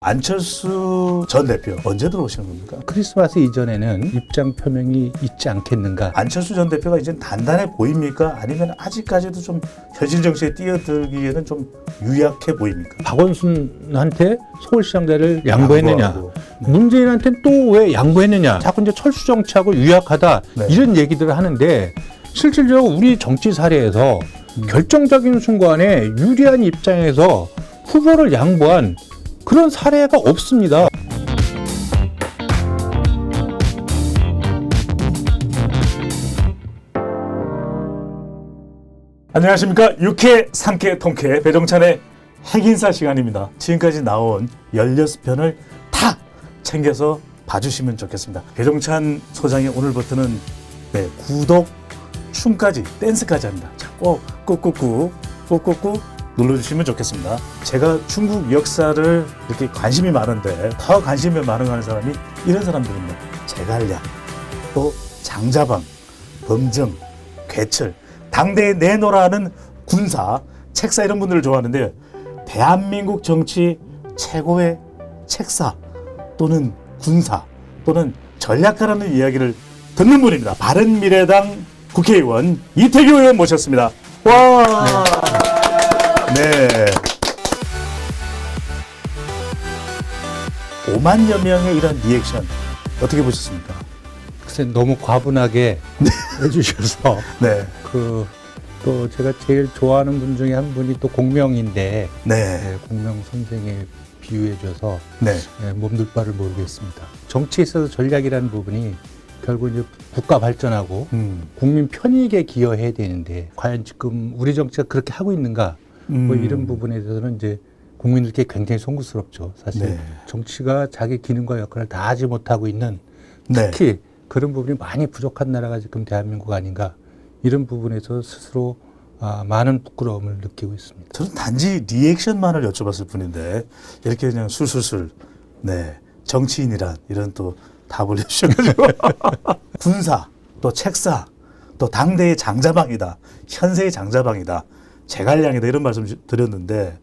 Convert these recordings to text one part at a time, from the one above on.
안철수 전 대표 언제 들어오시는 겁니까? 크리스마스 이전에는 입장 표명이 있지 않겠는가. 안철수 전 대표가 이제 단단해 보입니까? 아니면 아직까지도 좀 현실 정치에 뛰어들기에는 좀 유약해 보입니까? 박원순한테 서울시장자를 양보했느냐. 양보하고. 문재인한테는 또 왜 양보했느냐. 자꾸 이제 철수 정치하고 유약하다. 네. 이런 얘기들을 하는데 실질적으로 우리 정치 사례에서 결정적인 순간에 유리한 입장에서 후보를 양보한 그런 사례가 없습니다. 안녕하십니까. 유쾌, 상쾌, 통쾌 배종찬의 핵인사 시간입니다. 지금까지 나온 16편을 다 챙겨서 봐주시면 좋겠습니다. 배종찬 소장이 오늘부터는 구독, 춤까지, 댄스까지 합니다. 자, 꼭 꾹꾹꾹 눌러주시면 좋겠습니다. 제가 중국 역사를 이렇게 관심이 많은데 더 관심이 많은 사람이 이런 사람들입니다. 제갈량, 또 장자방, 범정, 괴철, 당대에 내놓으라는 군사, 책사 이런 분들을 좋아하는데 대한민국 정치 최고의 책사 또는 군사 또는 전략가라는 이야기를 듣는 분입니다. 바른미래당 국회의원 이태규 의원 모셨습니다. 와! 네. 5만여 명의 이런 리액션 어떻게 보셨습니까? 글쎄 너무 과분하게 해주셔서 네. 또 제가 제일 좋아하는 분 중에 한 분이 또 공명인데 네. 공명 선생에 비유해줘서 네. 몸둘 바를 모르겠습니다. 정치에 있어서 전략이라는 부분이 결국 이제 국가 발전하고 국민 편익에 기여해야 되는데 과연 지금 우리 정치가 그렇게 하고 있는가? 뭐 이런 부분에 대해서는 이제 국민들께 굉장히 송구스럽죠. 사실 네. 정치가 자기 기능과 역할을 다 하지 못하고 있는 네. 특히 그런 부분이 많이 부족한 나라가 지금 대한민국 아닌가 이런 부분에서 스스로 많은 부끄러움을 느끼고 있습니다. 저는 단지 리액션만을 여쭤봤을 뿐인데 이렇게 그냥 술술술 정치인이란 이런 또 답을 해주셔가지고 군사 또 책사 또 당대의 장자방이다 현세의 장자방이다 제갈량이다 이런 말씀 드렸는데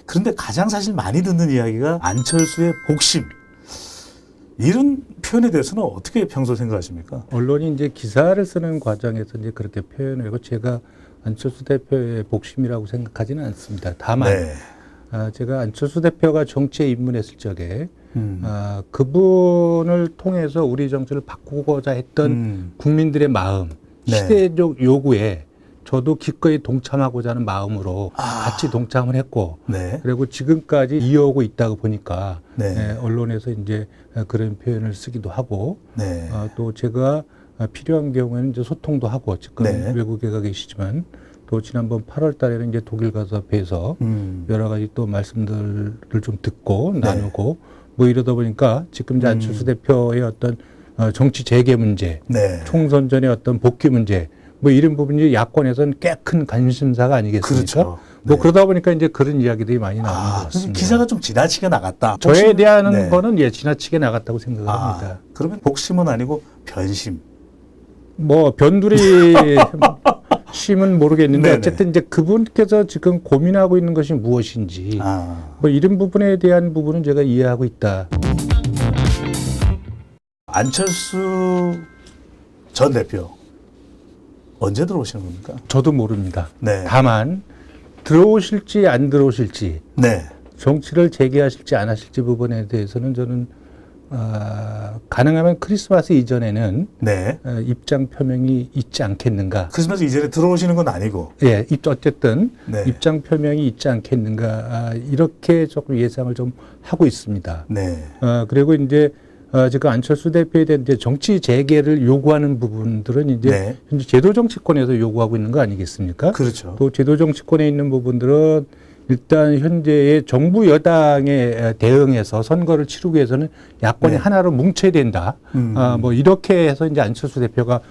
그런데 가장 사실 많이 듣는 이야기가 안철수의 복심 이런 표현에 대해서는 어떻게 평소 생각하십니까? 언론이 이제 기사를 쓰는 과정에서 이제 그렇게 표현을 하고 제가 안철수 대표의 복심이라고 생각하지는 않습니다. 다만 제가 안철수 대표가 정치에 입문했을 적에 그분을 통해서 우리 정치를 바꾸고자 했던 국민들의 마음, 시대적 요구에 저도 기꺼이 동참하고자 하는 마음으로 같이 동참을 했고 그리고 지금까지 이어오고 있다고 보니까 언론에서 이제 그런 표현을 쓰기도 하고 또 제가 필요한 경우에는 이제 소통도 하고 지금 외국에 가 계시지만 또 지난번 8월 달에는 이제 독일 가서 뵈서 여러 가지 또 말씀들을 좀 듣고 나누고 뭐 이러다 보니까 지금 이제 안철수 대표의 어떤 정치 재개 문제, 총선 전의 어떤 복귀 문제 뭐 이런 부분이 야권에서는 꽤 큰 관심사가 아니겠습니까? 그렇죠. 뭐 그러다 보니까 이제 그런 이야기들이 많이 나오는 것 같습니다. 기사가 좀 지나치게 나갔다. 저에 대한 거는 지나치게 나갔다고 생각을 합니다. 그러면 복심은 아니고 변심. 뭐 변두리 심은 모르겠는데 어쨌든 이제 그분께서 지금 고민하고 있는 것이 무엇인지 뭐 이런 부분에 대한 부분은 제가 이해하고 있다. 안철수 전 대표 언제 들어오시는 겁니까? 저도 모릅니다. 다만 들어오실지 안 들어오실지 정치를 재개하실지 안 하실지 부분에 대해서는 저는 가능하면 크리스마스 이전에는 입장 표명이 있지 않겠는가. 크리스마스 이전에 들어오시는 건 아니고. 어쨌든 입장 표명이 있지 않겠는가 이렇게 조금 예상을 좀 하고 있습니다. 그리고 이제 지금 안철수 대표에 대한 이제 정치 재개를 요구하는 부분들은 이제 현재 제도 정치권에서 요구하고 있는 거 아니겠습니까? 그렇죠. 또 제도 정치권에 있는 부분들은 일단 현재의 정부 여당에 대응해서 선거를 치르기 위해서는 야권이 하나로 뭉쳐야 된다. 뭐 이렇게 해서 이제 안철수 대표가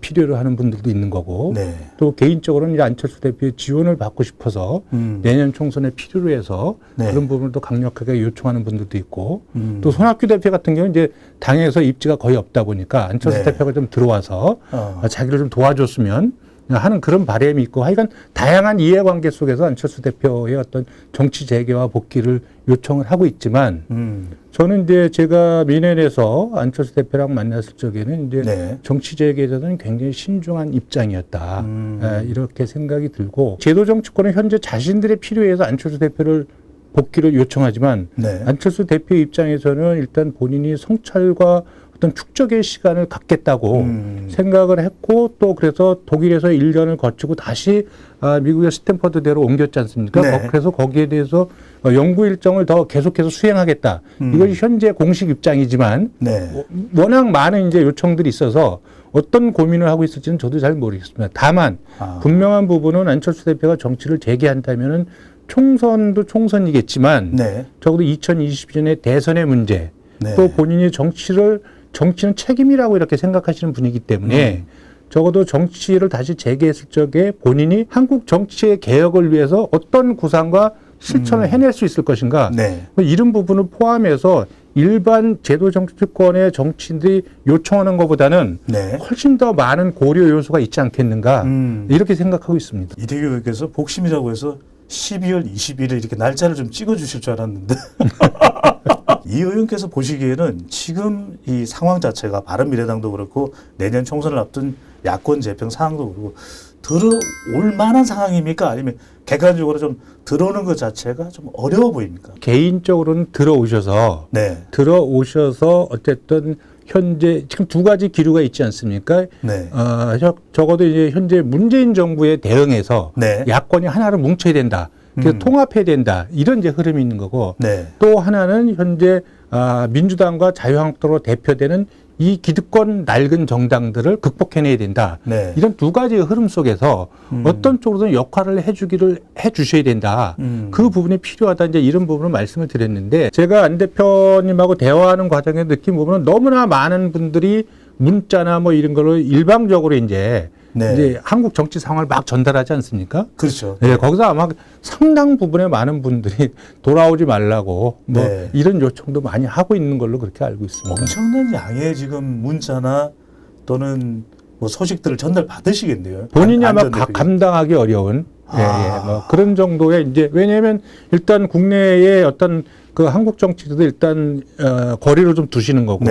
필요로 하는 분들도 있는 거고 또 개인적으로는 이제 안철수 대표의 지원을 받고 싶어서 내년 총선에 필요로 해서 그런 부분을 또 강력하게 요청하는 분들도 있고 또 손학규 대표 같은 경우는 이제 당에서 입지가 거의 없다 보니까 안철수 대표가 좀 들어와서 자기를 좀 도와줬으면 하는 그런 바람이 있고 하여간 다양한 이해관계 속에서 안철수 대표의 어떤 정치 재개와 복귀를 요청을 하고 있지만 저는 이제 제가 민원에서 안철수 대표랑 만났을 적에는 이제 네. 정치 재개에 대해서는 굉장히 신중한 입장이었다. 이렇게 생각이 들고 제도 정치권은 현재 자신들의 필요에 의해서 안철수 대표를 복귀를 요청하지만 네. 안철수 대표 입장에서는 일단 본인이 성찰과 어떤 축적의 시간을 갖겠다고 생각을 했고 또 그래서 독일에서 1년을 거치고 다시 미국의 스탠퍼드대로 옮겼지 않습니까? 네. 그래서 거기에 대해서 연구 일정을 더 계속해서 수행하겠다. 이것이 현재 공식 입장이지만 네. 워낙 많은 이제 요청들이 있어서 어떤 고민을 하고 있을지는 저도 잘 모르겠습니다. 다만 분명한 부분은 안철수 대표가 정치를 재개한다면은 총선도 총선이겠지만 네. 적어도 2020년의 대선의 문제 네. 또 본인이 정치는 책임이라고 이렇게 생각하시는 분이기 때문에 적어도 정치를 다시 재개했을 적에 본인이 한국 정치의 개혁을 위해서 어떤 구상과 실천을 해낼 수 있을 것인가 네. 이런 부분을 포함해서 일반 제도 정치권의 정치인들이 요청하는 것보다는 네. 훨씬 더 많은 고려 요소가 있지 않겠는가 이렇게 생각하고 있습니다. 이대규 의원께서 복심이라고 해서 12월 20일에 이렇게 날짜를 좀 찍어주실 줄 알았는데 이 의원께서 보시기에는 지금 이 상황 자체가 바른미래당도 그렇고 내년 총선을 앞둔 야권 재평 상황도 그렇고 들어올 만한 상황입니까? 아니면 객관적으로 좀 들어오는 것 자체가 좀 어려워 보입니까? 개인적으로는 들어오셔서 네. 어쨌든 현재 지금 두 가지 기류가 있지 않습니까? 네. 적어도 이제 현재 문재인 정부에 대응해서 네. 야권이 하나로 뭉쳐야 된다. 그래서 통합해야 된다. 이런 이제 흐름이 있는 거고 네. 또 하나는 현재 민주당과 자유한국당으로 대표되는 이 기득권 낡은 정당들을 극복해내야 된다. 네. 이런 두 가지의 흐름 속에서 어떤 쪽으로든 역할을 해주셔야 된다. 그 부분이 필요하다. 이제 이런 부분을 말씀을 드렸는데 제가 안 대표님하고 대화하는 과정에 느낀 부분은 너무나 많은 분들이 문자나 뭐 이런 걸로 일방적으로 이제 한국 정치 상황을 막 전달하지 않습니까? 그렇죠. 네, 거기서 아마 상당 부분의 많은 분들이 돌아오지 말라고 뭐 이런 요청도 많이 하고 있는 걸로 그렇게 알고 있습니다. 엄청난 양의 지금 문자나 또는 뭐 소식들을 전달 받으시겠네요. 본인이 아마 감당하기 어려운 뭐 그런 정도의 이제 왜냐하면 일단 국내의 어떤 그 한국 정치도 일단 거리를 좀 두시는 거고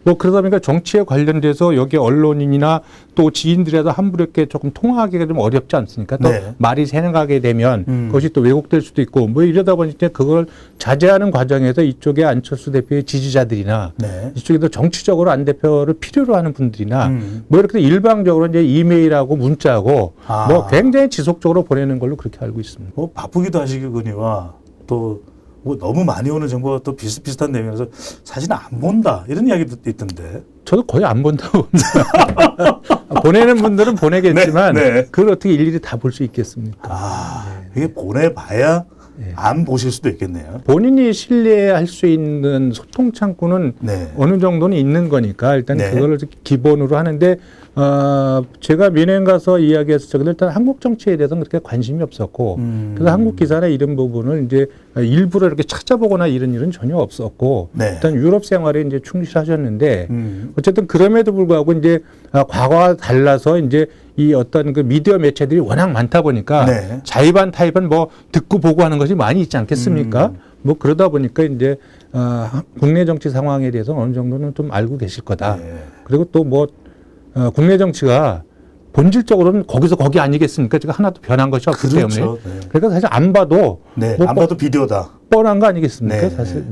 뭐 그러다 보니까 정치에 관련돼서 여기 언론인이나 또 지인들이라도 함부로 이렇게 조금 통화하기가 좀 어렵지 않습니까? 또 말이 새나가게 되면 그것이 또 왜곡될 수도 있고 뭐 이러다 보니까 그걸 자제하는 과정에서 이쪽에 안철수 대표의 지지자들이나 이쪽에도 정치적으로 안 대표를 필요로 하는 분들이나 뭐 이렇게 일방적으로 이제 이메일하고 문자하고 뭐 굉장히 지속적으로 보내는 걸로 그렇게 알고 있습니다. 뭐 바쁘기도 하시거니와 또 뭐 너무 많이 오는 정보가 또 비슷비슷한 내용이라서 사실 안 본다 이런 이야기도 있던데. 저도 거의 안 본다고 봅니다. 보내는 분들은 보내겠지만 그걸 어떻게 일일이 다 볼 수 있겠습니까? 이게 보내봐야 안 보실 수도 있겠네요. 본인이 신뢰할 수 있는 소통 창구는 어느 정도는 있는 거니까 일단 그걸 기본으로 하는데 제가 민행 가서 이야기했을 적에 일단 한국 정치에 대해서는 그렇게 관심이 없었고 그래서 한국 기사나 이런 부분을 이제 일부러 이렇게 찾아보거나 이런 일은 전혀 없었고 일단 유럽 생활에 이제 충실하셨는데 어쨌든 그럼에도 불구하고 이제 과거와 달라서 이제 이 어떤 그 미디어 매체들이 워낙 많다 보니까 자의반 타의반 뭐 듣고 보고 하는 것이 많이 있지 않겠습니까? 뭐 그러다 보니까 이제 국내 정치 상황에 대해서 어느 정도는 좀 알고 계실 거다. 그리고 또 뭐 국내 정치가 본질적으로는 거기서 거기 아니겠습니까? 지금 하나도 변한 것이 없기 때문에. 그러니까 사실 안 봐도 안 봐도 비디오다. 뻔한 거 아니겠습니까? 사실.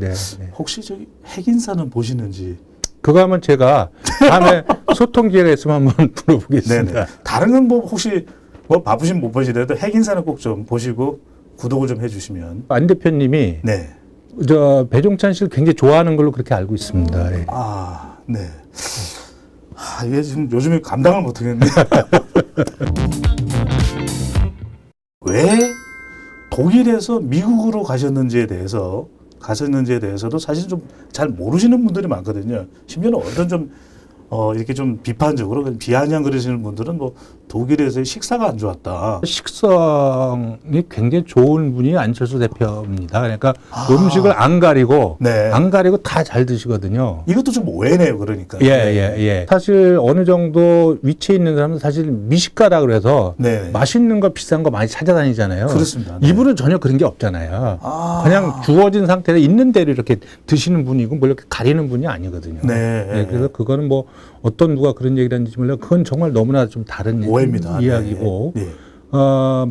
혹시 저기 핵인사는 보시는지? 그거 하면 제가 다음에 소통 기회가 있으면 한번 물어보겠습니다. 다른 건 뭐 혹시 뭐 바쁘신 못 보시더라도 핵인사는 꼭 좀 보시고 구독을 좀 해주시면. 안 대표님이 저 배종찬 씨를 굉장히 좋아하는 걸로 그렇게 알고 있습니다. 이게 지금 요즘에 감당을 못하겠네. 왜 독일에서 미국으로 가셨는지에 대해서도 사실 좀 잘 모르시는 분들이 많거든요. 심지어는 어떤 좀 이렇게 좀 비판적으로 비아냥 그러시는 분들은 뭐 독일에서의 식사가 안 좋았다. 식성이 굉장히 좋은 분이 안철수 대표입니다. 그러니까 음식을 안 가리고 네. 안 가리고 다 잘 드시거든요. 이것도 좀 오해네요, 그러니까. 예. 사실 어느 정도 위치에 있는 사람은 사실 미식가라 그래서 네. 맛있는 거 비싼 거 많이 찾아다니잖아요. 그렇습니다. 네. 이분은 전혀 그런 게 없잖아요. 그냥 주어진 상태로 있는 대로 이렇게 드시는 분이고 뭐 이렇게 가리는 분이 아니거든요. 네. 그래서 그거는 뭐 어떤 누가 그런 얘기를 했는지 몰라요. 그건 정말 너무나 좀 다른 오해입니다. 이야기고. 네.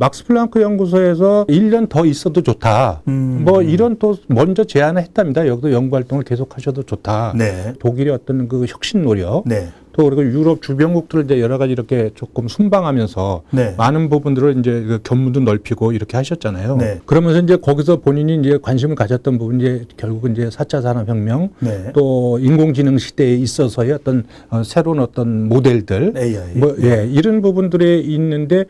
막스 플랑크 연구소에서 1년 더 있어도 좋다. 뭐 이런 또 먼저 제안을 했답니다. 여기도 연구 활동을 계속 하셔도 좋다. 네. 독일의 어떤 그 혁신 노력. 네. 또 그리고 유럽 주변국들을 이제 여러 가지 이렇게 조금 순방하면서 네. 많은 부분들을 이제 그 견문도 넓히고 이렇게 하셨잖아요. 네. 그러면서 이제 거기서 본인이 이제 관심을 가졌던 부분이 이제 결국은 이제 4차 산업혁명 네. 또 인공지능 시대에 있어서의 어떤 새로운 어떤 모델들 AI. 뭐, 예, 이런 부분들에 있는데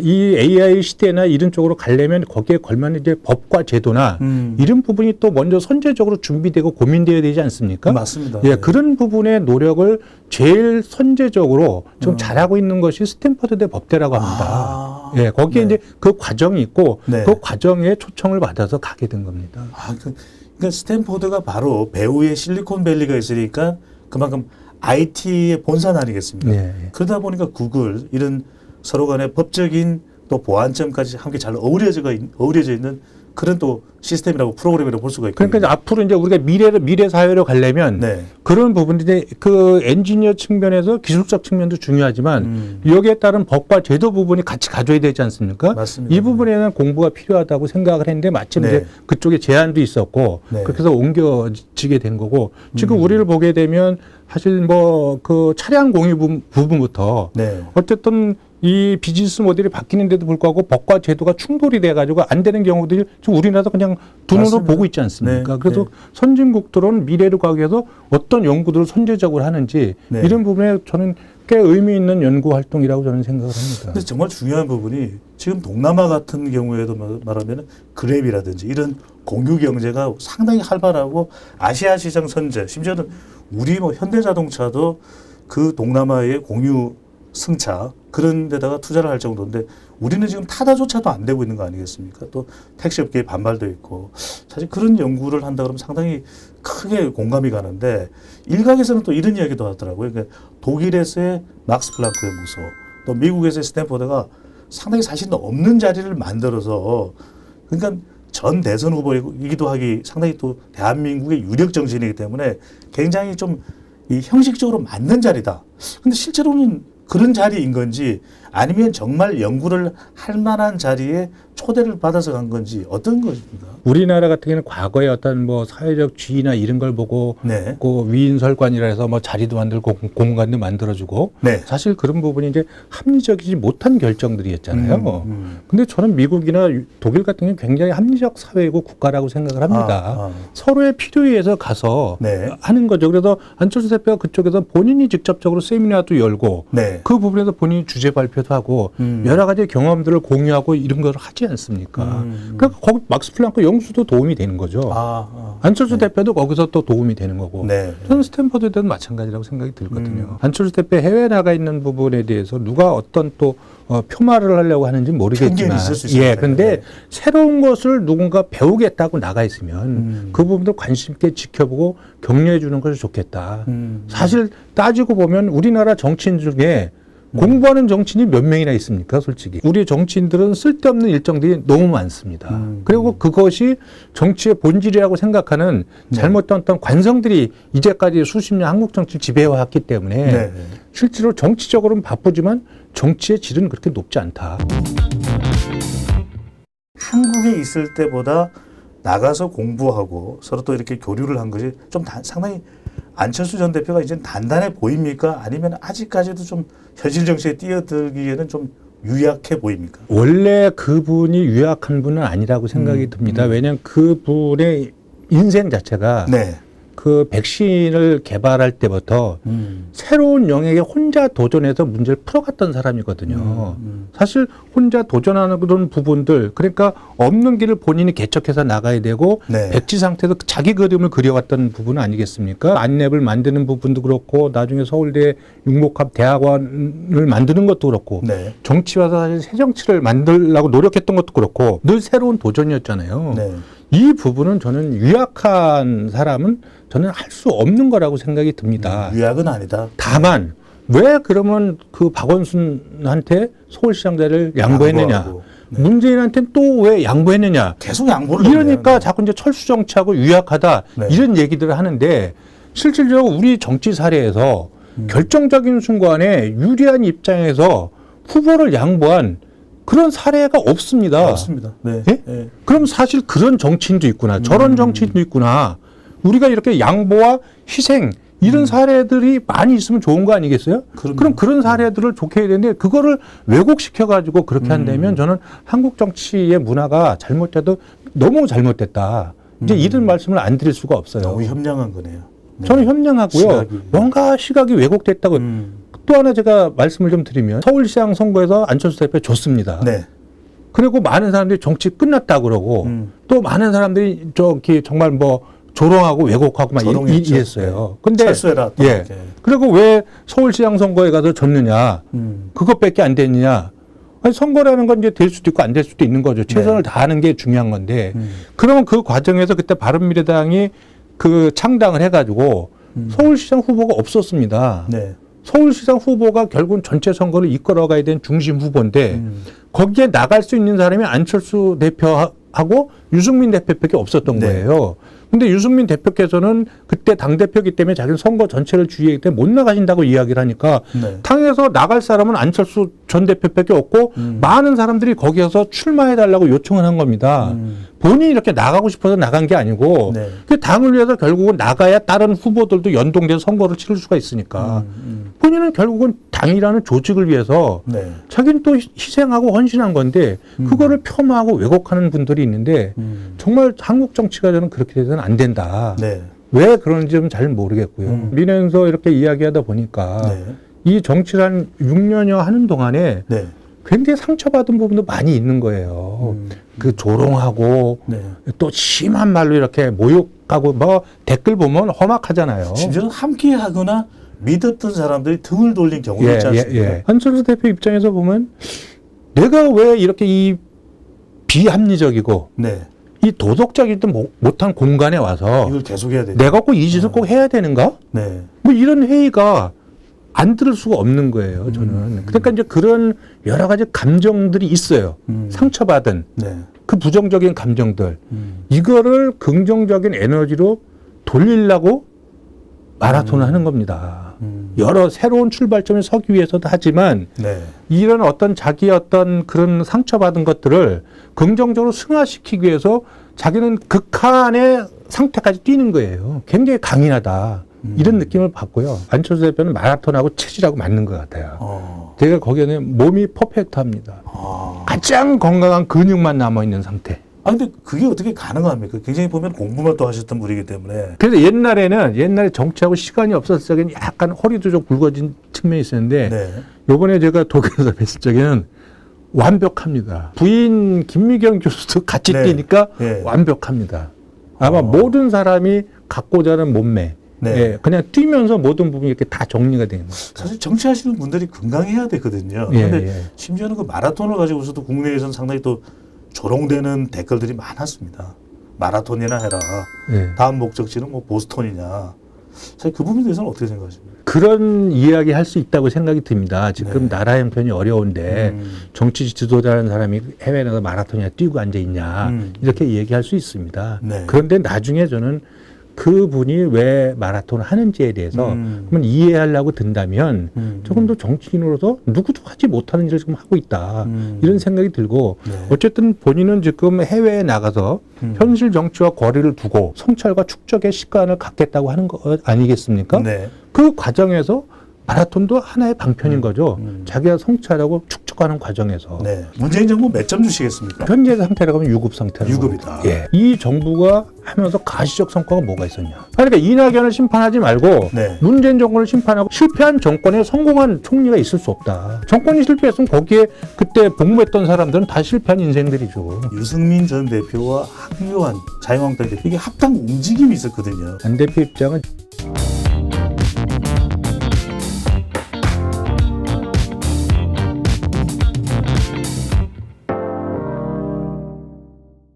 이 AI 시대나 이런 쪽으로 가려면 거기에 걸맞는 이제 법과 제도나 이런 부분이 또 먼저 선제적으로 준비되고 고민되어야 되지 않습니까? 맞습니다. 예, 네. 그런 부분의 노력을 제일 선제적으로 좀 잘하고 있는 것이 스탠퍼드대 법대라고 합니다. 예, 거기에 네. 이제 그 과정이 있고 네. 그 과정에 초청을 받아서 가게 된 겁니다. 그러니까 스탠포드가 바로 배후에 실리콘밸리가 있으니까 그만큼 IT의 본산 아니겠습니까? 네. 그러다 보니까 구글 이런 서로 간의 법적인 또 보안점까지 함께 잘 어우러져 있는 그런 또 시스템이라고 프로그램이라고 볼 수가 있고. 그러니까 이제 앞으로 이제 우리가 미래 사회로 가려면 네. 그런 부분들이 그 엔지니어 측면에서 기술적 측면도 중요하지만 여기에 따른 법과 제도 부분이 같이 가져야 되지 않습니까? 맞습니다. 이 부분에는 공부가 필요하다고 생각을 했는데 마침 네. 이제 그쪽에 제안도 있었고 네. 그렇게 해서 옮겨지게 된 거고 지금 우리를 보게 되면 사실 뭐 그 차량 공유 부분부터 네. 어쨌든 이 비즈니스 모델이 바뀌는데도 불구하고 법과 제도가 충돌이 돼가지고 안 되는 경우들이 지금 우리나라도 그냥 두 눈으로 맞습니다. 보고 있지 않습니까? 네, 그래서 네. 선진국들은 미래를 가기 위해서 어떤 연구들을 선제적으로 하는지 네. 이런 부분에 저는 꽤 의미 있는 연구 활동이라고 저는 생각을 합니다. 근데 정말 중요한 부분이 지금 동남아 같은 경우에도 말하면 그랩이라든지 이런 공유 경제가 상당히 활발하고 아시아 시장 선제, 심지어는 우리 뭐 현대자동차도 그 동남아의 공유 승차 그런 데다가 투자를 할 정도인데 우리는 지금 타다조차도 안 되고 있는 거 아니겠습니까? 또 택시업계의 반발도 있고 사실 그런 연구를 한다 그러면 상당히 크게 공감이 가는데 일각에서는 또 이런 이야기도 하더라고요. 그러니까 독일에서의 막스 플랑크 연구소 또 미국에서의 스탠포드가 상당히 사실은 없는 자리를 만들어서 그러니까 전 대선 후보이기도 하기 상당히 또 대한민국의 유력 정신이기 때문에 굉장히 좀 이 형식적으로 맞는 자리다. 근데 실제로는 그런 자리인 건지 아니면 정말 연구를 할 만한 자리에 초대를 받아서 간 건지 어떤 것입니까? 우리나라 같은 경우는 과거에 어떤 뭐 사회적 지위나 이런 걸 보고 네. 그 위인설관이라 해서 뭐 자리도 만들고 공간도 만들어주고 네. 사실 그런 부분이 이제 합리적이지 못한 결정들이었잖아요. 근데 저는 미국이나 독일 같은 경우는 굉장히 합리적 사회이고 국가라고 생각을 합니다. 서로의 필요에 의해서 가서 네. 하는 거죠. 그래서 안철수 대표가 그쪽에서 본인이 직접적으로 세미나도 열고 네. 그 부분에서 본인이 주제 발표도 하고 여러 가지 경험들을 공유하고 이런 걸 하지 않습니까? 그러니까 거기 막스 플랑크 연구소도 도움이 되는 거죠. 안철수 대표도 거기서 또 도움이 되는 거고. 네. 저는 스탠퍼드에도 마찬가지라고 생각이 들거든요. 안철수 대표 해외 나가 있는 부분에 대해서 누가 어떤 또 표말을 하려고 하는지 모르겠지만, 편견이 있을 수 있습니다. 예, 근데 네. 새로운 것을 누군가 배우겠다고 나가 있으면 그 부분도 관심 있게 지켜보고 격려해 주는 것이 좋겠다. 사실 따지고 보면 우리나라 정치인 중에 공부하는 정치인이 몇 명이나 있습니까, 솔직히. 우리 정치인들은 쓸데없는 일정들이 너무 많습니다. 그리고 그것이 정치의 본질이라고 생각하는 잘못된 어떤 관성들이 이제까지 수십 년 한국 정치를 지배해왔기 때문에 네. 실제로 정치적으로는 바쁘지만 정치의 질은 그렇게 높지 않다. 한국에 있을 때보다 나가서 공부하고 서로 또 이렇게 교류를 한 것이 좀 상당히 안철수 전 대표가 이제 단단해 보입니까? 아니면 아직까지도 좀 현실 정치에 뛰어들기에는 좀 유약해 보입니까? 원래 그분이 유약한 분은 아니라고 생각이 듭니다. 왜냐하면 그분의 인생 자체가 네. 그 백신을 개발할 때부터 새로운 영역에 혼자 도전해서 문제를 풀어갔던 사람이거든요. 사실 혼자 도전하는 그런 부분들, 그러니까 없는 길을 본인이 개척해서 나가야 되고 네. 백지 상태에서 자기 그림을 그려갔던 부분 아니겠습니까? 안랩을 만드는 부분도 그렇고 나중에 서울대 융복합 대학원을 만드는 것도 그렇고 네. 정치 와서 사실 새 정치를 만들려고 노력했던 것도 그렇고 늘 새로운 도전이었잖아요. 네. 이 부분은 저는 유약한 사람은 저는 할 수 없는 거라고 생각이 듭니다. 유약은 아니다. 다만 왜 그러면 그 박원순한테 서울시장자를 양보했느냐? 양보하고. 네. 문재인한테는 또 왜 양보했느냐? 계속 양보를 이러니까 했네요. 자꾸 이제 철수 정치하고 유약하다 네. 이런 얘기들을 하는데 실질적으로 우리 정치 사례에서 결정적인 순간에 유리한 입장에서 후보를 양보한 그런 사례가 없습니다. 없습니다. 네. 예? 네. 그럼 사실 그런 정치인도 있구나. 저런 정치인도 있구나. 우리가 이렇게 양보와 희생 이런 사례들이 많이 있으면 좋은 거 아니겠어요? 그럼요. 그럼 그런 사례들을 좋게 해야 되는데 그거를 왜곡시켜가지고 그렇게 한다면 저는 한국 정치의 문화가 잘못돼도 너무 잘못됐다. 이제 이런 말씀을 안 드릴 수가 없어요. 너무 현명한 거네요. 네. 저는 현명하고요. 시각이. 뭔가 시각이 왜곡됐다고. 또 하나 제가 말씀을 좀 드리면 서울시장 선거에서 안철수 대표 졌습니다. 네. 그리고 많은 사람들이 정치 끝났다 그러고 또 많은 사람들이 저기 정말 뭐 조롱하고 왜곡하고 막 조롱했죠. 이랬어요. 네. 근데 철수해라. 또 예. 이렇게. 그리고 왜 서울시장 선거에 가서 졌느냐? 그것밖에 안 됐느냐? 아니, 선거라는 건 이제 될 수도 있고 안 될 수도 있는 거죠. 최선을 다하는 게 중요한 건데. 그러면 그 과정에서 그때 바른미래당이 그 창당을 해가지고 서울시장 후보가 없었습니다. 네. 서울시장 후보가 결국은 전체 선거를 이끌어가야 된 중심 후보인데 거기에 나갈 수 있는 사람이 안철수 대표하고 유승민 대표밖에 없었던 네. 거예요. 근데 유승민 대표께서는 그때 당대표이기 때문에 자기는 선거 전체를 주의하기 때문에 못 나가신다고 이야기를 하니까 네. 당에서 나갈 사람은 안철수 전 대표밖에 없고 많은 사람들이 거기에서 출마해달라고 요청을 한 겁니다. 본인이 이렇게 나가고 싶어서 나간 게 아니고 네. 그 당을 위해서 결국은 나가야 다른 후보들도 연동돼서 선거를 치를 수가 있으니까 본인은 결국은 당이라는 조직을 위해서 네. 자기는 또 희생하고 헌신한 건데 그거를 폄하하고 왜곡하는 분들이 있는데 정말 한국 정치가 저는 그렇게 돼서는 안 된다. 네. 왜 그런지는 잘 모르겠고요. 민에서 이렇게 이야기하다 보니까 네. 이 정치를 한 6년여 하는 동안에 네. 굉장히 상처받은 부분도 많이 있는 거예요. 그 조롱하고 네. 또 심한 말로 이렇게 모욕하고 뭐 댓글 보면 험악하잖아요. 심지어 함께 하거나 믿었던 사람들이 등을 돌린 경우도 있지 않습니까? 한철수 대표 입장에서 보면 내가 왜 이렇게 이 비합리적이고 네. 이 도덕적이지도 못한 공간에 와서 이걸 계속해야 되죠. 내가 꼭 이 짓을 꼭 해야 되는가? 네. 뭐 이런 회의가 안 들을 수가 없는 거예요, 저는. 그러니까 이제 그런 여러 가지 감정들이 있어요. 상처받은 네. 그 부정적인 감정들. 이거를 긍정적인 에너지로 돌리려고 마라톤을 하는 겁니다. 여러 새로운 출발점에 서기 위해서도 하지만 네. 이런 어떤 자기의 어떤 그런 상처받은 것들을 긍정적으로 승화시키기 위해서 자기는 극한의 상태까지 뛰는 거예요. 굉장히 강인하다. 이런 느낌을 받고요. 안철수 대표는 마라톤하고 체질하고 맞는 것 같아요. 제가 거기에는 몸이 퍼펙트합니다. 가장 건강한 근육만 남아있는 상태. 아, 근데 그게 어떻게 가능합니까? 굉장히 보면 공부만 또 하셨던 분이기 때문에. 그래서 옛날에 정치하고 시간이 없었을 적에는 약간 허리도 좀 굵어진 측면이 있었는데 네. 요번에 제가 독일에서 뵀을 적에는 완벽합니다. 부인 김미경 교수도 같이 네. 뛰니까 네. 완벽합니다. 아마 모든 사람이 갖고자 하는 몸매, 네. 예, 그냥 뛰면서 모든 부분이 이렇게 다 정리가 되는 거예요. 사실 정치하시는 분들이 건강해야 되거든요. 예, 근데 예. 심지어는 그 마라톤을 가지고서도 국내에서는 상당히 또 조롱되는 댓글들이 많았습니다. 마라톤이나 해라. 예. 다음 목적지는 뭐 보스턴이냐. 사실 그 부분에 대해서는 어떻게 생각하십니까? 그런 이야기 할 수 있다고 생각이 듭니다. 지금 네. 나라 형편이 어려운데 정치 지도자라는 사람이 해외에 나가 마라톤이나 뛰고 앉아 있냐 이렇게 얘기할 수 있습니다. 네. 그런데 나중에 저는 그분이 왜 마라톤을 하는지에 대해서 한번 이해하려고 든다면 조금 더 정치인으로서 누구도 하지 못하는 일을 지금 하고 있다. 이런 생각이 들고 네. 어쨌든 본인은 지금 해외에 나가서 현실 정치와 거리를 두고 성찰과 축적의 시간을 갖겠다고 하는 거 아니겠습니까? 네. 그 과정에서 마라톤도 하나의 방편인 거죠. 자기가 성취하려고 축적하는 과정에서. 네. 문재인 정부 몇 점 주시겠습니까? 현재 상태라고 하면 유급 상태라고. 유급이다. 예. 이 정부가 하면서 가시적 성과가 뭐가 있었냐. 그러니까 이낙연을 심판하지 말고 네. 문재인 정권을 심판하고 실패한 정권에 성공한 총리가 있을 수 없다. 정권이 실패했으면 거기에 그때 복무했던 사람들은 다 실패한 인생들이죠. 유승민 전 대표와 황교안 자유한국당 대표 이게 합당 움직임이 있었거든요. 안 대표 입장은